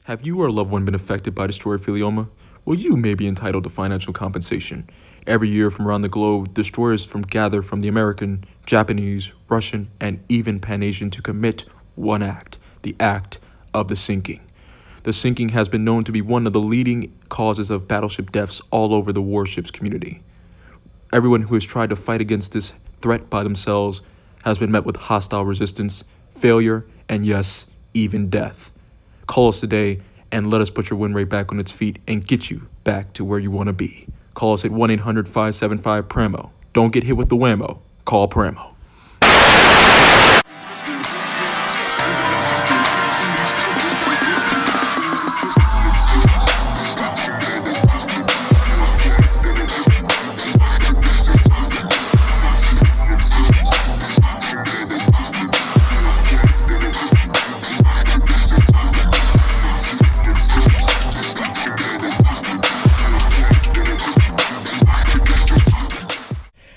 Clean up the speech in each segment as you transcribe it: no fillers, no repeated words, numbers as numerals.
Have you or a loved one been affected by destroyer philioma? Well, you may be entitled to financial compensation. Every year from around the globe, destroyers gather from the American, Japanese, Russian, and even Pan-Asian to commit one act, the act of the sinking. The sinking has been known to be one of the leading causes of battleship deaths all over the warships community. Everyone who has tried to fight against this threat by themselves has been met with hostile resistance, failure, and yes, even death. Call us today and let us put your win rate back on its feet and get you back to where you want to be. Call us at 1-800-575-PRAMO. Don't get hit with the whammo. Call PRAMO.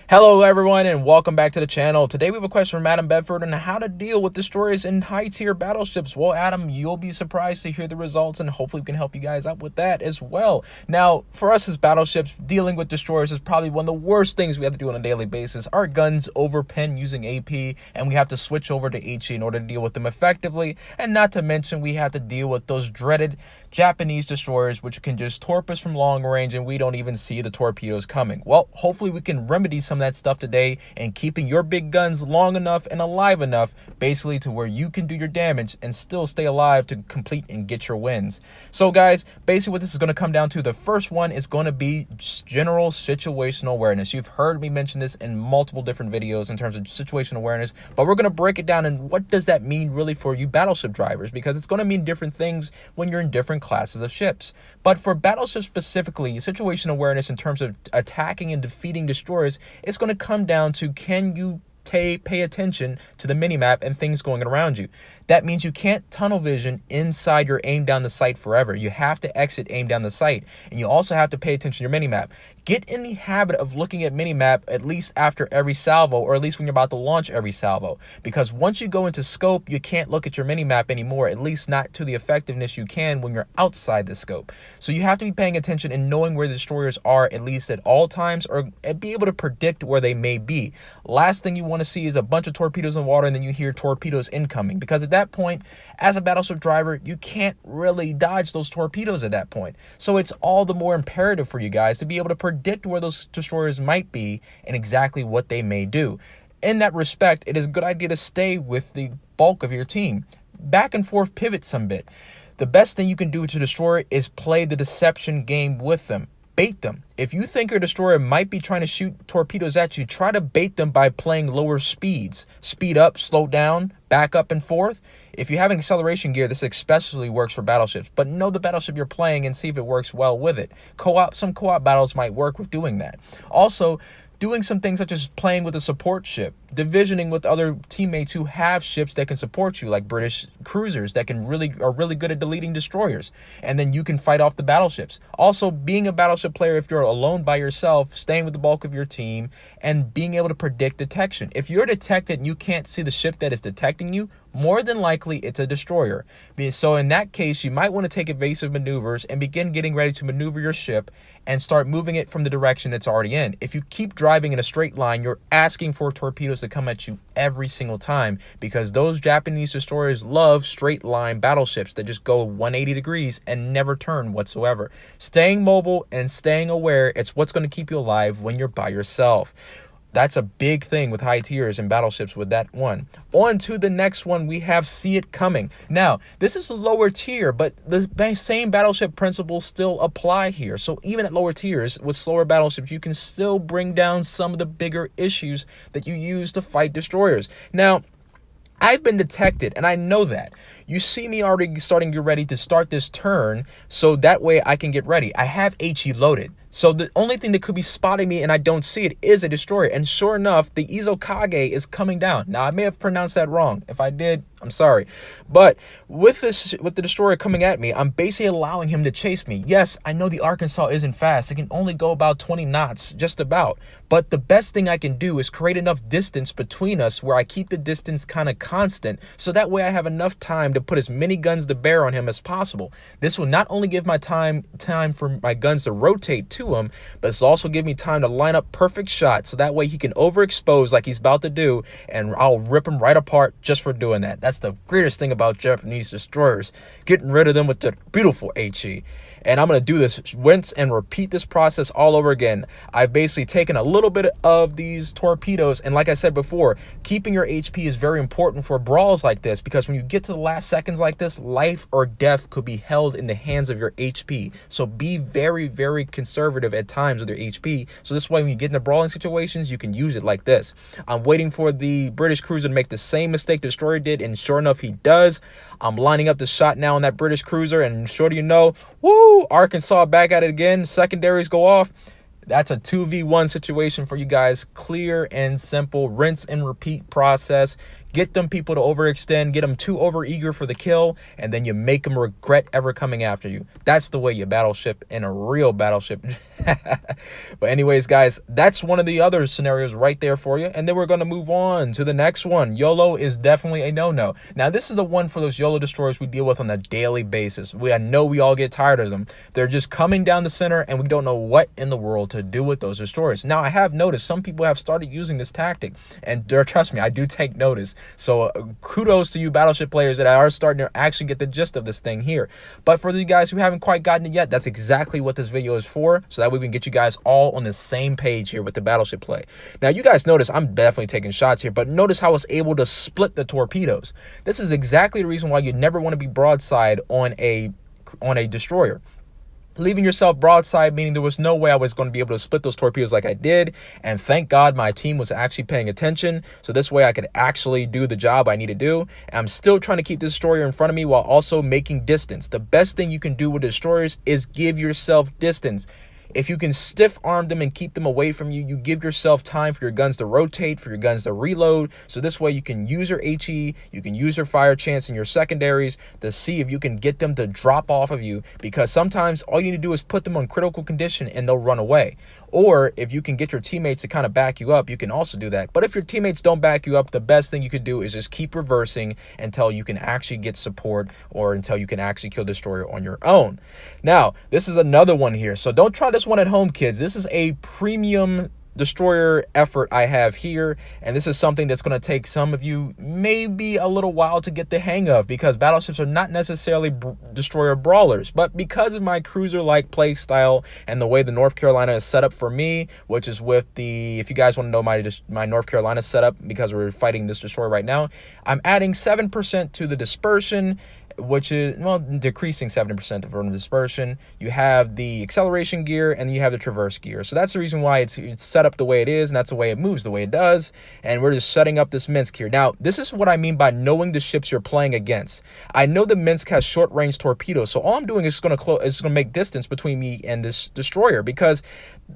Hello everyone and welcome back to the channel. Today we have a question from Adam Bedford on how to deal with destroyers in high tier battleships. Well, Adam, you'll be surprised to hear the results and hopefully we can help you guys out with that as well. Now, for us as battleships, dealing with destroyers is probably one of the worst things we have to do on a daily basis. Our guns overpen using AP and we have to switch over to HE in order to deal with them effectively. And not to mention we have to deal with those dreaded Japanese destroyers which can just torp us from long range and we don't even see the torpedoes coming. Well, hopefully we can remedy some of that stuff today and keeping your big guns long enough and alive enough basically to where you can do your damage and still stay alive to complete and get your wins. So guys, basically what this is going to come down to, the first one is going to be general situational awareness. You've heard me mention this in multiple different videos in terms of situational awareness, but we're going to break it down and what does that mean really for you battleship drivers, because it's going to mean different things when you're in different classes of ships. But for battleships specifically, situational awareness in terms of attacking and defeating destroyers, it's going to come down to, can you pay attention to the minimap and things going around you? That means you can't tunnel vision inside your aim down the sight forever. You have to exit aim down the sight, and you also have to pay attention to your minimap. Get in the habit of looking at minimap at least after every salvo, or at least when you're about to launch every salvo, because once you go into scope, you can't look at your minimap anymore, at least not to the effectiveness you can when you're outside the scope. So you have to be paying attention and knowing where the destroyers are at least at all times, or be able to predict where they may be. Last thing you want to see is a bunch of torpedoes in water and then you hear torpedoes incoming, because at that point, as a battleship driver, you can't really dodge those torpedoes at that point. So it's all the more imperative for you guys to be able to predict where those destroyers might be and exactly what they may do. In that respect, it is a good idea to stay with the bulk of your team. Back and forth pivot some bit. The best thing you can do to destroy is play the deception game with them. Bait them. If you think your destroyer might be trying to shoot torpedoes at you, try to bait them by playing lower speeds. Speed up, slow down, back up and forth. If you have an acceleration gear, this especially works for battleships, but know the battleship you're playing and see if it works well with it. Some co-op battles might work with doing that. Also, doing some things such as playing with a support ship, divisioning with other teammates who have ships that can support you, like British cruisers that are really good at deleting destroyers, and then you can fight off the battleships. Also, being a battleship player, if you're alone by yourself, staying with the bulk of your team, and being able to predict detection. If you're detected and you can't see the ship that is detecting you, more than likely it's a destroyer. So in that case, you might want to take evasive maneuvers and begin getting ready to maneuver your ship and start moving it from the direction it's already in. If you keep driving in a straight line, you're asking for torpedoes to come at you every single time, because those Japanese destroyers love straight line battleships that just go 180 degrees and never turn whatsoever. Staying mobile and staying aware, it's what's going to keep you alive when you're by yourself. That's a big thing with high tiers and battleships with that one. On to the next one, we have see it coming. Now, this is a lower tier, but the same battleship principles still apply here. So even at lower tiers with slower battleships, you can still bring down some of the bigger issues that you use to fight destroyers. Now, I've been detected, and I know that. You see me already starting to get ready to start this turn, so that way I can get ready. I have HE loaded. So the only thing that could be spotting me and I don't see it is a destroyer. And sure enough, the Izokage is coming down. Now, I may have pronounced that wrong. If I did, I'm sorry. But with the destroyer coming at me, I'm basically allowing him to chase me. Yes, I know the Arkansas isn't fast. It can only go about 20 knots, just about. But the best thing I can do is create enough distance between us where I keep the distance kind of constant. So that way I have enough time to put as many guns to bear on him as possible. This will not only give my time for my guns to rotate to him, but it's also give me time to line up perfect shots. So that way he can overexpose like he's about to do, and I'll rip him right apart just for doing that. That's the greatest thing about Japanese destroyers, getting rid of them with the beautiful HE. And I'm going to do this, rinse and repeat this process all over again. I've basically taken a little bit of these torpedoes, and like I said before, keeping your HP is very important for brawls like this, because when you get to the last seconds like this, life or death could be held in the hands of your HP. So be very, very conservative at times with your HP. So this way, when you get into brawling situations, you can use it like this. I'm waiting for the British cruiser to make the same mistake the destroyer did, and sure enough, he does. I'm lining up the shot now on that British cruiser, and sure do you know, woo, Arkansas back at it again. Secondaries go off. That's a 2v1 situation for you guys. Clear and simple, rinse and repeat process. Get them people to overextend, get them too overeager for the kill, and then you make them regret ever coming after you. That's the way you battleship in a real battleship. But anyways, guys, that's one of the other scenarios right there for you. And then we're going to move on to the next one. YOLO is definitely a no-no. Now, this is the one for those YOLO destroyers we deal with on a daily basis. I know we all get tired of them. They're just coming down the center, and we don't know what in the world to do with those destroyers. Now, I have noticed some people have started using this tactic, and trust me, I do take notice. So kudos to you battleship players that are starting to actually get the gist of this thing here. But for you guys who haven't quite gotten it yet, that's exactly what this video is for. So that way we can get you guys all on the same page here with the battleship play. Now, you guys notice I'm definitely taking shots here, but notice how I was able to split the torpedoes. This is exactly the reason why you never want to be broadside on a destroyer. Leaving yourself broadside, meaning there was no way I was going to be able to split those torpedoes like I did. And thank God my team was actually paying attention. So this way I could actually do the job I need to do. And I'm still trying to keep the destroyer in front of me while also making distance. The best thing you can do with destroyers is give yourself distance. If you can stiff arm them and keep them away from you, you give yourself time for your guns to rotate, for your guns to reload. So this way you can use your HE, you can use your fire chance and your secondaries to see if you can get them to drop off of you, because sometimes all you need to do is put them on critical condition and they'll run away. Or if you can get your teammates to kind of back you up, you can also do that. But if your teammates don't back you up, the best thing you could do is just keep reversing until you can actually get support, or until you can actually kill destroyer on your own. Now, this is another one here. So don't try this one at home, kids. This is a premium destroyer effort I have here, and this is something that's going to take some of you maybe a little while to get the hang of, because battleships are not necessarily destroyer brawlers. But because of my cruiser-like play style and the way the North Carolina is set up for me, which is with the, if you guys want to know my North Carolina setup, because we're fighting this destroyer right now, I'm adding 7% to the dispersion, which is, well, decreasing 70% of random dispersion. You have the acceleration gear, and you have the traverse gear. So that's the reason why it's set up the way it is, and that's the way it moves the way it does. And we're just setting up this Minsk here. Now, this is what I mean by knowing the ships you're playing against. I know the Minsk has short-range torpedoes, so all I'm doing is going to make distance between me and this destroyer, because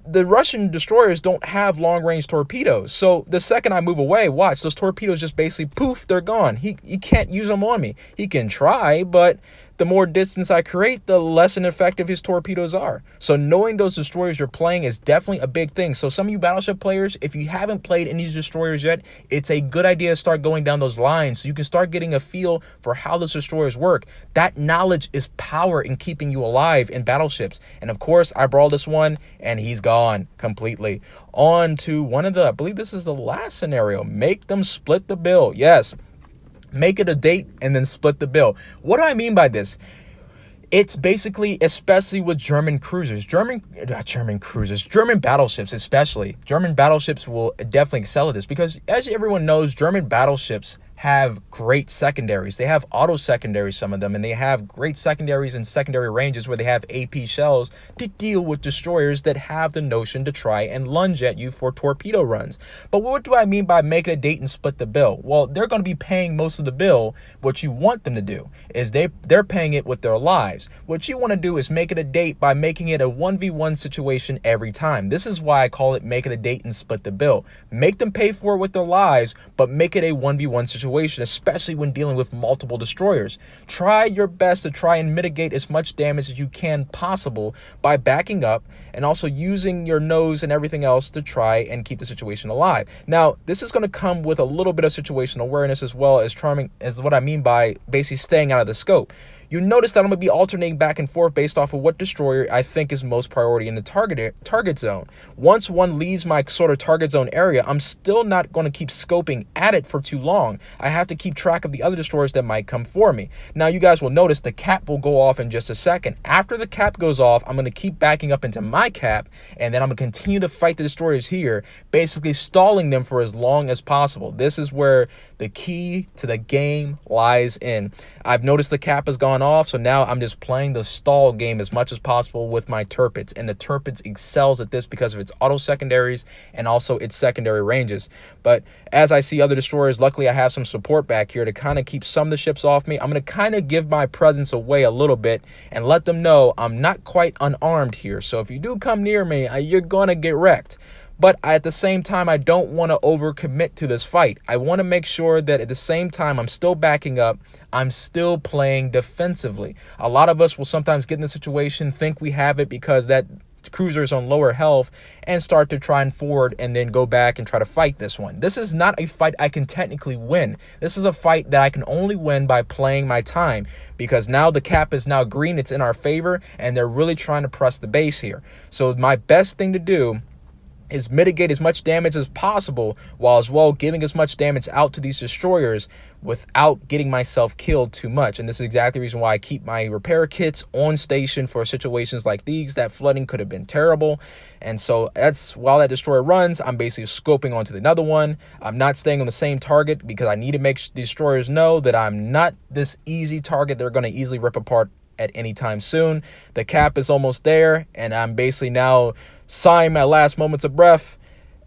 the Russian destroyers don't have long-range torpedoes. So the second I move away, watch, those torpedoes just basically poof, they're gone. He can't use them on me. He can try, but the more distance I create, the less ineffective his torpedoes are. So knowing those destroyers you're playing is definitely a big thing. So some of you battleship players, if you haven't played any of these destroyers yet, it's a good idea to start going down those lines so you can start getting a feel for how those destroyers work. That knowledge is power in keeping you alive in battleships. And of course, I brawled this one, and he's gone completely. On to one of the, I believe this is the last scenario. Make them split the bill. Yes. Make it a date and then split the bill. What do I mean by this? It's basically, especially with German cruisers, German battleships especially. German battleships will definitely excel at this, because as everyone knows, German battleships have great secondaries. They have auto secondaries, some of them, and they have great secondaries and secondary ranges where they have AP shells to deal with destroyers that have the notion to try and lunge at you for torpedo runs. But what do I mean by make it a date and split the bill? Well, they're going to be paying most of the bill. What you want them to do is they're paying it with their lives. What you want to do is make it a date by making it a 1v1 situation every time. This is why I call it make it a date and split the bill. Make them pay for it with their lives, but make it a 1v1 situation, especially when dealing with multiple destroyers. Try your best to try and mitigate as much damage as you can possible by backing up and also using your nose and everything else to try and keep the situation alive. Now, this is going to come with a little bit of situational awareness as well as charming, as what I mean by basically staying out of the scope. You notice that I'm going to be alternating back and forth based off of what destroyer I think is most priority in the target zone. Once one leaves my sort of target zone area, I'm still not going to keep scoping at it for too long. I have to keep track of the other destroyers that might come for me. Now, you guys will notice the cap will go off in just a second. After the cap goes off, I'm going to keep backing up into my cap, and then I'm going to continue to fight the destroyers here, basically stalling them for as long as possible. This is where the key to the game lies in. I've noticed the cap has gone off, so now I'm just playing the stall game as much as possible with my Turpits, and the Turpits excels at this because of its auto secondaries and also its secondary ranges. But as I see other destroyers, luckily I have some support back here to kind of keep some of the ships off me. I'm going to kind of give my presence away a little bit and let them know I'm not quite unarmed here. So if you do come near me, you're going to get wrecked. But at the same time, I don't want to overcommit to this fight. I want to make sure that at the same time, I'm still backing up. I'm still playing defensively. A lot of us will sometimes get in the situation, think we have it because that cruiser is on lower health, and start to try and forward and then go back and try to fight this one. This is not a fight I can technically win. This is a fight that I can only win by playing my time, because now the cap is now green. It's in our favor, and they're really trying to press the base here. So my best thing to do is mitigate as much damage as possible, while as well giving as much damage out to these destroyers without getting myself killed too much. And this is exactly the reason why I keep my repair kits on station for situations like these. That flooding could have been terrible. And so that's, while that destroyer runs, I'm basically scoping onto another one. I'm not staying on the same target because I need to make the destroyers know that I'm not this easy target they're going to easily rip apart at any time soon. The cap is almost there, and I'm basically now sighing my last moments of breath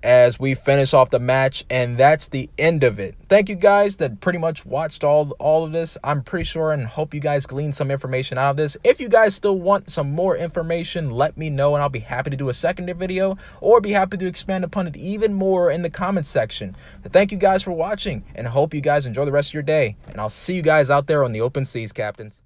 as we finish off the match, and that's the end of it. Thank you guys that pretty much watched all of this. I'm pretty sure and hope you guys gleaned some information out of this. If you guys still want some more information, let me know, and I'll be happy to do a second video or be happy to expand upon it even more in the comments section. But thank you guys for watching, and hope you guys enjoy the rest of your day, and I'll see you guys out there on the open seas, captains.